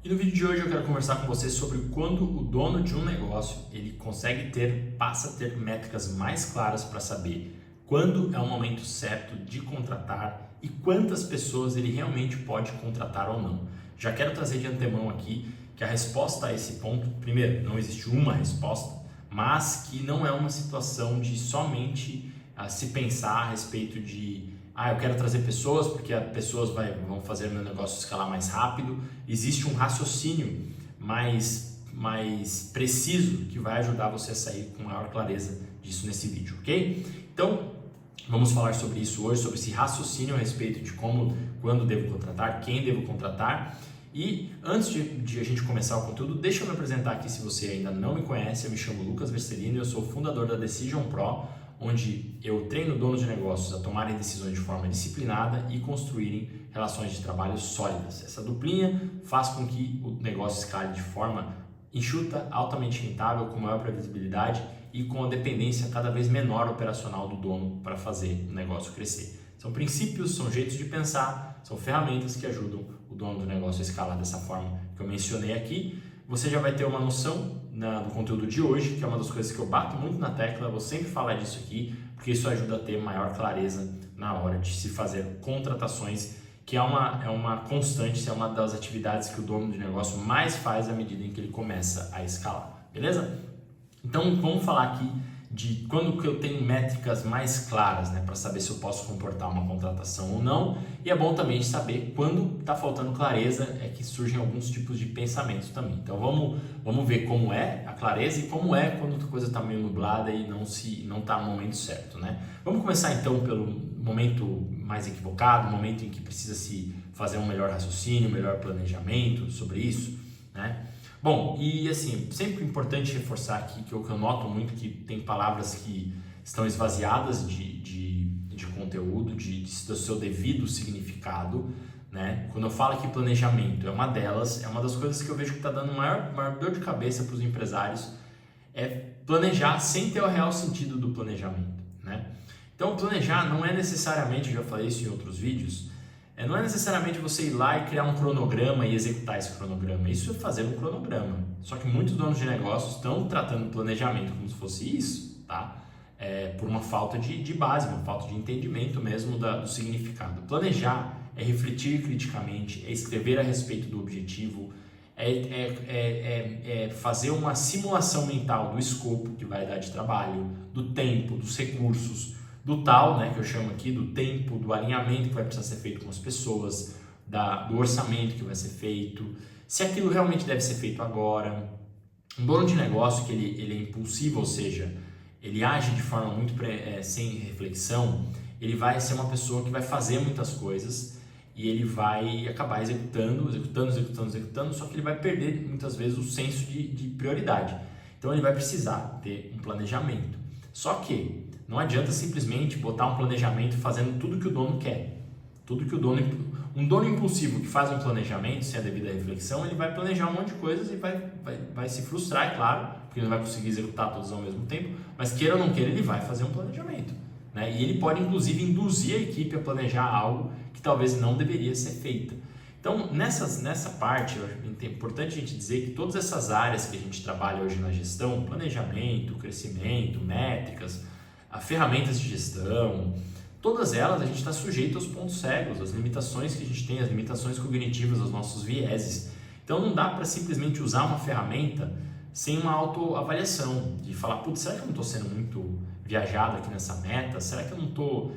E no vídeo de hoje eu quero conversar com você sobre quando o dono de um negócio ele passa a ter métricas mais claras para saber quando é o momento certo de contratar e quantas pessoas ele realmente pode contratar ou não. Já quero trazer de antemão aqui que a resposta a esse ponto, primeiro, não existe uma resposta, mas que não é uma situação de somente se pensar a respeito de eu quero trazer pessoas porque as pessoas vão fazer meu negócio escalar mais rápido. Existe um raciocínio mais preciso que vai ajudar você a sair com maior clareza disso nesse vídeo, ok? Então, vamos falar sobre isso hoje, sobre esse raciocínio a respeito de quando devo contratar, quem devo contratar. E antes de a gente começar o conteúdo, deixa eu me apresentar aqui se você ainda não me conhece. Eu me chamo Lucas Vercelino e eu sou o fundador da Decision Pro, onde eu treino donos de negócios a tomarem decisões de forma disciplinada e construírem relações de trabalho sólidas. Essa duplinha faz com que o negócio escale de forma enxuta, altamente rentável, com maior previsibilidade e com a dependência cada vez menor operacional do dono para fazer o negócio crescer. São princípios, são jeitos de pensar, são ferramentas que ajudam o dono do negócio a escalar dessa forma que eu mencionei aqui. Você já vai ter uma noção do conteúdo de hoje, que é uma das coisas que eu bato muito na tecla, eu vou sempre falar disso aqui, porque isso ajuda a ter maior clareza na hora de se fazer contratações, que é uma constante, é uma das atividades que o dono de negócio mais faz à medida em que ele começa a escalar, beleza? Então vamos falar aqui de quando que eu tenho métricas mais claras, para saber se eu posso comportar uma contratação ou não. E é bom também saber quando está faltando clareza, é que surgem alguns tipos de pensamentos também. Então vamos ver como é a clareza e como é quando a coisa está meio nublada e não está no momento certo, Vamos começar então pelo momento mais equivocado, momento em que precisa se fazer um melhor raciocínio, um melhor planejamento sobre isso, Bom, e assim, sempre importante reforçar aqui que eu noto muito que tem palavras que estão esvaziadas de conteúdo, do seu devido significado, Quando eu falo aqui planejamento, é uma delas, é uma das coisas que eu vejo que está dando maior dor de cabeça para os empresários, é planejar sem ter o real sentido do planejamento, Então, planejar não é necessariamente, eu já falei isso em outros vídeos, não é necessariamente você ir lá e criar um cronograma e executar esse cronograma. Isso é fazer um cronograma. Só que muitos donos de negócios estão tratando o planejamento como se fosse isso, por uma falta de base, uma falta de entendimento mesmo do significado. Planejar é refletir criticamente, é escrever a respeito do objetivo, é fazer uma simulação mental do escopo que vai dar de trabalho, do tempo, dos recursos, do tal, que eu chamo aqui, do tempo, do alinhamento que vai precisar ser feito com as pessoas, do orçamento que vai ser feito, se aquilo realmente deve ser feito agora. Um dono de negócio que ele é impulsivo, ou seja, ele age de forma muito sem reflexão, ele vai ser uma pessoa que vai fazer muitas coisas e ele vai acabar executando, só que ele vai perder muitas vezes o senso de prioridade. Então ele vai precisar ter um planejamento. Só que não adianta simplesmente botar um planejamento fazendo tudo que o dono quer. Um dono impulsivo que faz um planejamento sem a devida reflexão, ele vai planejar um monte de coisas e vai se frustrar, é claro, porque não vai conseguir executar todos ao mesmo tempo, mas queira ou não queira, ele vai fazer um planejamento. E ele pode inclusive induzir a equipe a planejar algo que talvez não deveria ser feita. Então, nessa parte, é importante a gente dizer que todas essas áreas que a gente trabalha hoje na gestão, planejamento, crescimento, métricas, ferramentas de gestão, todas elas a gente está sujeito aos pontos cegos, às limitações que a gente tem, as limitações cognitivas, aos nossos vieses. Então não dá para simplesmente usar uma ferramenta sem uma autoavaliação, de falar, putz, será que eu não estou sendo muito viajado aqui nessa meta? Será que eu não estou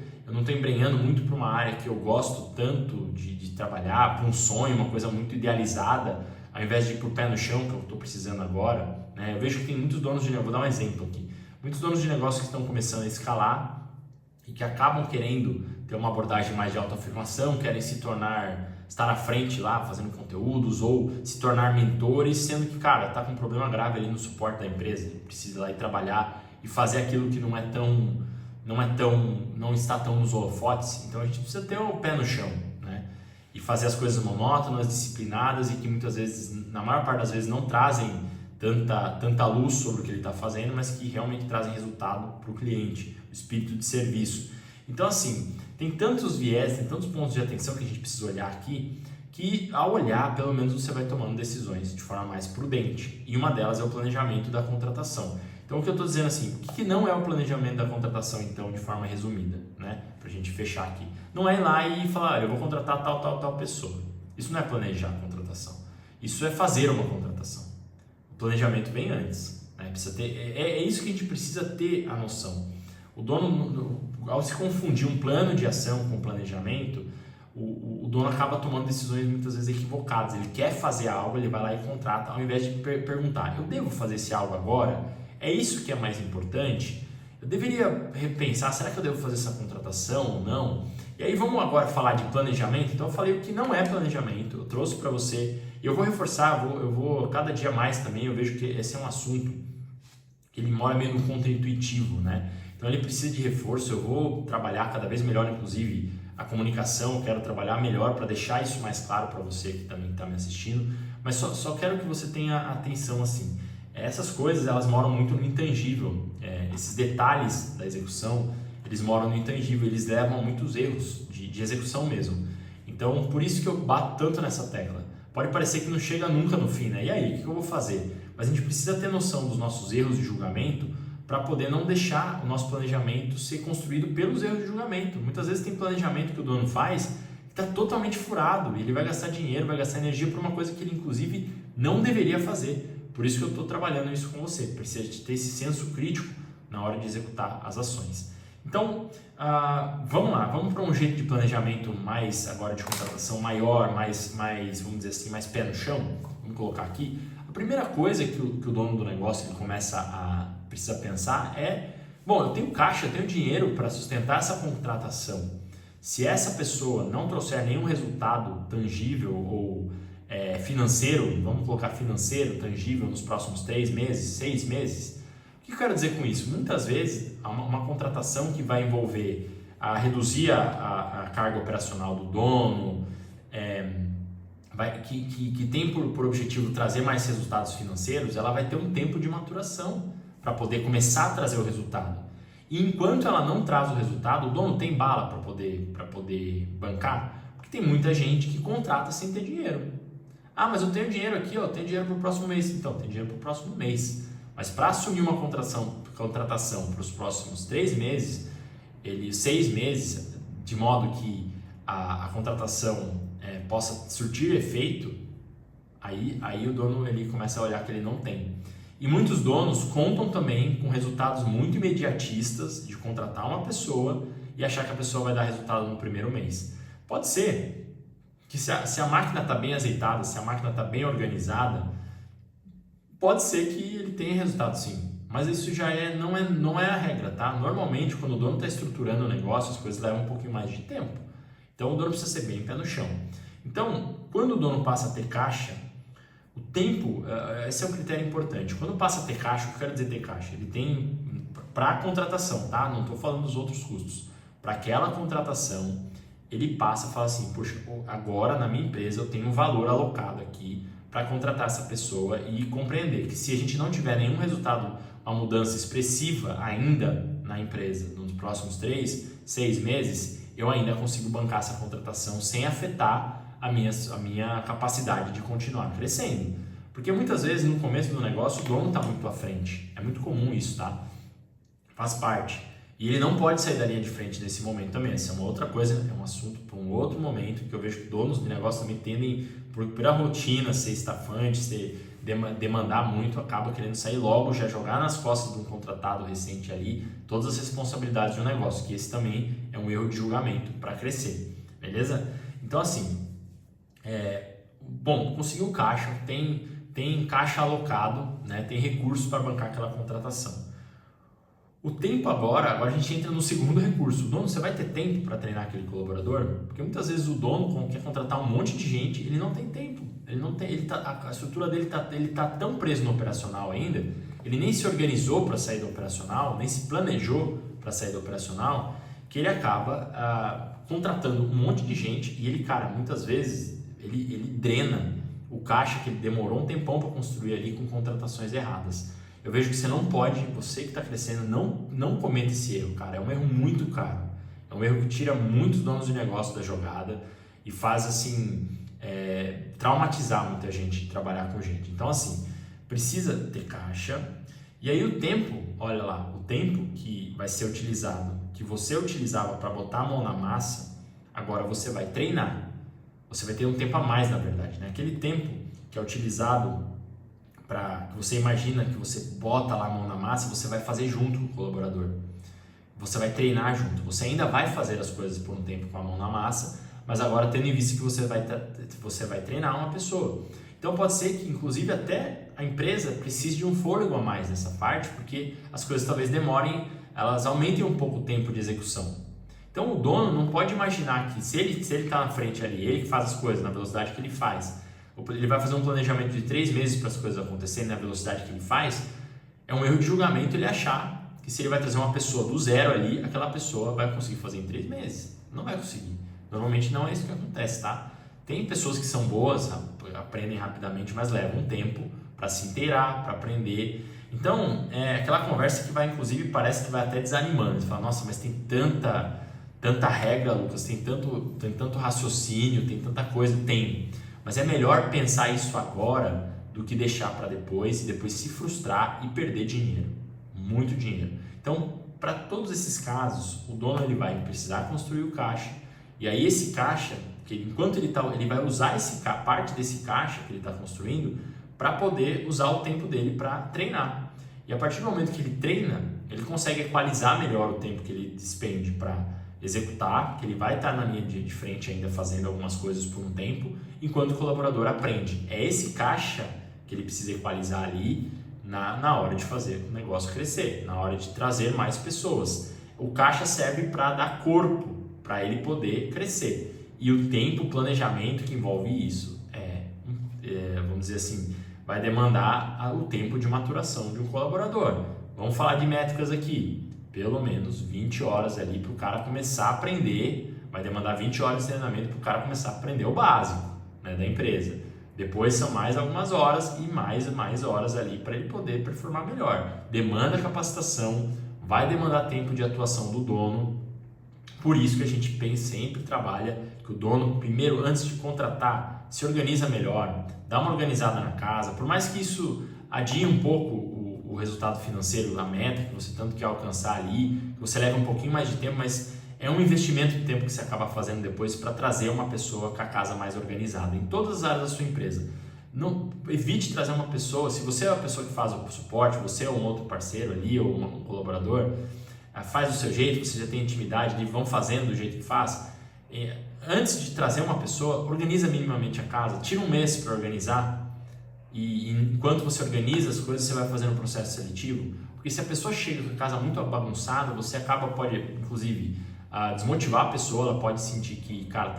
embrenhando muito para uma área que eu gosto tanto de trabalhar, para um sonho, uma coisa muito idealizada, ao invés de ir para o pé no chão, que eu estou precisando agora? Eu vejo que tem muitos donos de negócio, vou dar um exemplo aqui, muitos donos de negócio que estão começando a escalar e que acabam querendo ter uma abordagem mais de autoafirmação, querem estar à frente lá, fazendo conteúdos ou se tornar mentores, sendo que, tá com um problema grave ali no suporte da empresa, ele precisa ir lá e trabalhar e fazer aquilo que não está tão nos holofotes. Então a gente precisa ter o pé no chão, e fazer as coisas monótonas, disciplinadas e que muitas vezes, na maior parte das vezes, não trazem tanta luz sobre o que ele está fazendo, mas que realmente trazem resultado para o cliente, o espírito de serviço. Então, assim, tem tantos viés, tem tantos pontos de atenção que a gente precisa olhar aqui, que ao olhar, pelo menos você vai tomando decisões de forma mais prudente. E uma delas é o planejamento da contratação. Então o que eu estou dizendo assim, o que não é o planejamento da contratação então, de forma resumida, né? Para a gente fechar aqui. Não é ir lá e falar, eu vou contratar tal pessoa. Isso não é planejar a contratação. Isso é fazer uma contratação. O planejamento vem antes. Né? Precisa ter, é isso que a gente precisa ter a noção. O dono, ao se confundir um plano de ação com planejamento, o dono acaba tomando decisões muitas vezes equivocadas. Ele quer fazer algo, ele vai lá e contrata, ao invés de perguntar, eu devo fazer esse algo agora? É isso que é mais importante? Eu deveria repensar, será que eu devo fazer essa contratação ou não? E aí vamos agora falar de planejamento. Então eu falei o que não é planejamento, eu trouxe para você, e eu vou reforçar, eu vou cada dia mais também, eu vejo que esse é um assunto que ele mora meio no contra-intuitivo, né? Então ele precisa de reforço, eu vou trabalhar cada vez melhor, inclusive a comunicação, eu quero trabalhar melhor para deixar isso mais claro para você que também está me assistindo, mas só quero que você tenha atenção assim. Essas coisas, elas moram muito no intangível, esses detalhes da execução, eles moram no intangível, eles levam a muitos erros de execução mesmo. Então, por isso que eu bato tanto nessa tecla. Pode parecer que não chega nunca no fim, né? E aí, o que eu vou fazer? Mas a gente precisa ter noção dos nossos erros de julgamento para poder não deixar o nosso planejamento ser construído pelos erros de julgamento. Muitas vezes tem planejamento que o dono faz que está totalmente furado, e ele vai gastar dinheiro, vai gastar energia por uma coisa que ele, inclusive, não deveria fazer. Por isso que eu estou trabalhando isso com você. Precisa de ter esse senso crítico na hora de executar as ações. Então, vamos lá, vamos para um jeito de planejamento mais agora de contratação maior, mais vamos dizer assim, mais pé no chão. Vamos colocar aqui. A primeira coisa que o dono do negócio ele precisa pensar é, bom, eu tenho caixa, eu tenho dinheiro para sustentar essa contratação. Se essa pessoa não trouxer nenhum resultado tangível ou financeiro, vamos colocar financeiro, tangível nos próximos 3 meses, 6 meses, o que eu quero dizer com isso? Muitas vezes, uma contratação que vai envolver reduzir a carga operacional do dono, que tem por objetivo trazer mais resultados financeiros, ela vai ter um tempo de maturação para poder começar a trazer o resultado. E enquanto ela não traz o resultado, o dono tem bala para poder bancar, porque tem muita gente que contrata sem ter dinheiro. Ah, mas eu tenho dinheiro aqui, eu tenho dinheiro para o próximo mês. Então, tem dinheiro para o próximo mês. Mas para assumir uma contratação para os próximos 3 meses, 6 meses, de modo que a contratação possa surtir efeito, aí o dono ele começa a olhar que ele não tem. E muitos donos contam também com resultados muito imediatistas de contratar uma pessoa e achar que a pessoa vai dar resultado no primeiro mês. Pode ser que se a máquina está bem azeitada, se a máquina está bem organizada, pode ser que ele tenha resultado sim, mas isso já não é a regra, tá? Normalmente, quando o dono está estruturando o negócio, as coisas levam um pouquinho mais de tempo. Então, o dono precisa ser bem pé no chão. Então, quando o dono passa a ter caixa, o tempo, esse é um critério importante. Quando passa a ter caixa, o que eu quero dizer ter caixa? Ele tem, para a contratação, tá? Não estou falando dos outros custos. Para aquela contratação, ele passa e fala assim, poxa, agora na minha empresa eu tenho um valor alocado aqui para contratar essa pessoa e compreender que se a gente não tiver nenhum resultado, uma mudança expressiva ainda na empresa nos próximos 3, 6 meses, eu ainda consigo bancar essa contratação sem afetar a minha capacidade de continuar crescendo. Porque muitas vezes no começo do negócio o dono está muito à frente, é muito comum isso, tá? Faz parte. E ele não pode sair da linha de frente nesse momento também. Essa é uma outra coisa, é um assunto para um outro momento, que eu vejo que donos de negócio também tendem, por a rotina ser estafante, demandar muito, acaba querendo sair logo, já jogar nas costas de um contratado recente ali todas as responsabilidades do negócio, que esse também é um erro de julgamento para crescer, beleza? Então assim, bom, conseguiu caixa, tem caixa alocado, né? Tem recursos para bancar aquela contratação. O tempo agora a gente entra no segundo recurso. O dono, você vai ter tempo para treinar aquele colaborador? Porque muitas vezes o dono quer contratar um monte de gente, ele não tem tempo. A estrutura dele tá tão preso no operacional ainda, ele nem se organizou para sair do operacional, nem se planejou para sair do operacional, que ele acaba contratando um monte de gente e ele, cara, muitas vezes ele drena o caixa que ele demorou um tempão para construir ali com contratações erradas. Eu vejo que você que está crescendo, não cometa esse erro, cara. É um erro muito caro. É um erro que tira muitos donos de negócio da jogada e faz assim, traumatizar muita gente trabalhar com gente. Então assim, precisa ter caixa. E aí o tempo, olha lá, o tempo que vai ser utilizado, que você utilizava para botar a mão na massa, agora você vai treinar. Você vai ter um tempo a mais, na verdade, né? Aquele tempo que é utilizado para que você imagina que você bota lá a mão na massa, você vai fazer junto com o colaborador. Você vai treinar junto. Você ainda vai fazer as coisas por um tempo com a mão na massa, mas agora tendo em vista que você vai treinar uma pessoa. Então pode ser que inclusive até a empresa precise de um fôlego a mais nessa parte, porque as coisas talvez demorem, elas aumentem um pouco o tempo de execução. Então o dono não pode imaginar que se ele está na frente ali, ele que faz as coisas na velocidade que ele faz, ele vai fazer um planejamento de 3 meses para as coisas acontecerem na velocidade que ele faz, é um erro de julgamento ele achar que se ele vai trazer uma pessoa do zero ali, aquela pessoa vai conseguir fazer em 3 meses. Não vai conseguir. Normalmente não é isso que acontece, tá? Tem pessoas que são boas, aprendem rapidamente, mas levam um tempo para se inteirar, para aprender. Então, é aquela conversa que vai, inclusive, parece que vai até desanimando. Você fala, nossa, mas tem tanta regra, Lucas, tem tanto raciocínio, tem tanta coisa. Tem, mas é melhor pensar isso agora do que deixar para depois e depois se frustrar e perder dinheiro, muito dinheiro. Então, para todos esses casos, o dono ele vai precisar construir o caixa, e aí esse caixa, que enquanto ele vai usar parte desse caixa que ele está construindo para poder usar o tempo dele para treinar. E a partir do momento que ele treina, ele consegue equalizar melhor o tempo que ele despende para executar, que ele vai estar na linha de frente ainda fazendo algumas coisas por um tempo, enquanto o colaborador aprende. É esse caixa que ele precisa equalizar ali na hora de fazer o negócio crescer, na hora de trazer mais pessoas. O caixa serve para dar corpo, para ele poder crescer. E o tempo, o planejamento que envolve isso, vamos dizer assim, vai demandar o tempo de maturação de um colaborador. Vamos falar de métricas aqui. Pelo menos 20 horas ali para o cara começar a aprender, vai demandar 20 horas de treinamento para o cara começar a aprender o básico, né, da empresa. Depois são mais algumas horas e mais horas ali para ele poder performar melhor. Demanda capacitação, vai demandar tempo de atuação do dono. Por isso que a gente sempre trabalha que o dono, primeiro, antes de contratar, se organiza melhor, dá uma organizada na casa. Por mais que isso adie um pouco o resultado financeiro, a meta que você tanto quer alcançar ali, que você leva um pouquinho mais de tempo, mas é um investimento de tempo que você acaba fazendo depois para trazer uma pessoa com a casa mais organizada em todas as áreas da sua empresa. Não evite trazer uma pessoa, se você é a pessoa que faz o suporte, você é um outro parceiro ali ou um colaborador, faz do seu jeito, você já tem intimidade, eles vão fazendo do jeito que faz. Antes de trazer uma pessoa, organiza minimamente a casa, tira um mês para organizar. E enquanto você organiza as coisas, você vai fazendo um processo seletivo. Porque se a pessoa chega com a casa muito bagunçada, você pode, inclusive, desmotivar a pessoa. Ela pode sentir que, cara,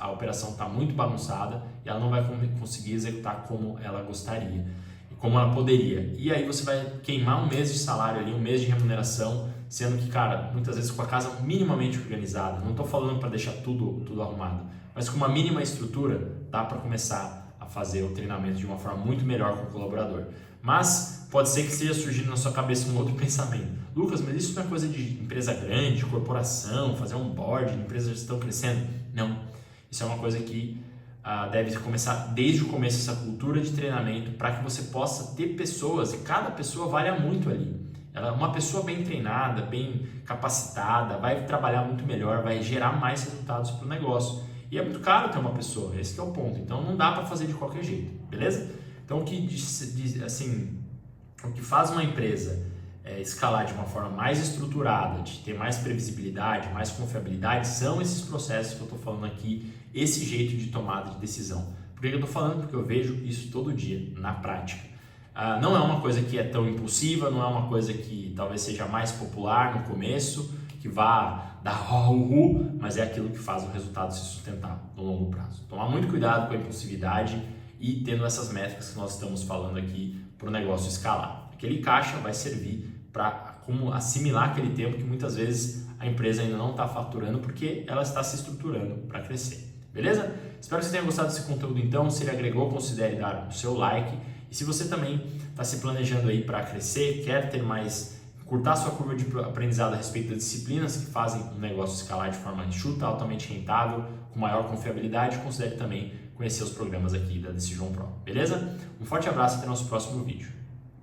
a operação está muito bagunçada e ela não vai conseguir executar como ela gostaria e como ela poderia. E aí você vai queimar um mês de salário ali, um mês de remuneração, sendo que, cara, muitas vezes com a casa minimamente organizada. Não estou falando para deixar tudo arrumado, mas com uma mínima estrutura dá para começar a fazer o treinamento de uma forma muito melhor com o colaborador. Mas pode ser que esteja surgindo na sua cabeça um outro pensamento. Lucas, mas isso não é coisa de empresa grande, de corporação, fazer um board, empresas que estão crescendo? Não. Isso é uma coisa que deve começar desde o começo, essa cultura de treinamento, para que você possa ter pessoas, e cada pessoa vale muito ali. Uma pessoa bem treinada, bem capacitada, vai trabalhar muito melhor, vai gerar mais resultados para o negócio. E é muito caro ter uma pessoa, esse que é o ponto. Então não dá para fazer de qualquer jeito, beleza? Então o que faz uma empresa escalar de uma forma mais estruturada, de ter mais previsibilidade, mais confiabilidade, são esses processos que eu estou falando aqui, esse jeito de tomada de decisão. Por que eu estou falando? Porque eu vejo isso todo dia, na prática. Não é uma coisa que é tão impulsiva, não é uma coisa que talvez seja mais popular no começo, que vá dar mas é aquilo que faz o resultado se sustentar no longo prazo. Tomar muito cuidado com a impulsividade e tendo essas métricas que nós estamos falando aqui para o negócio escalar. Aquele caixa vai servir para como assimilar aquele tempo que muitas vezes a empresa ainda não está faturando porque ela está se estruturando para crescer. Beleza? Espero que você tenha gostado desse conteúdo então. Se ele agregou, considere dar o seu like. E se você também está se planejando aí para crescer, quer ter mais curtar sua curva de aprendizado a respeito das disciplinas que fazem um negócio escalar de forma enxuta, altamente rentável, com maior confiabilidade, considere também conhecer os programas aqui da Decision Pro, beleza? Um forte abraço e até nosso próximo vídeo.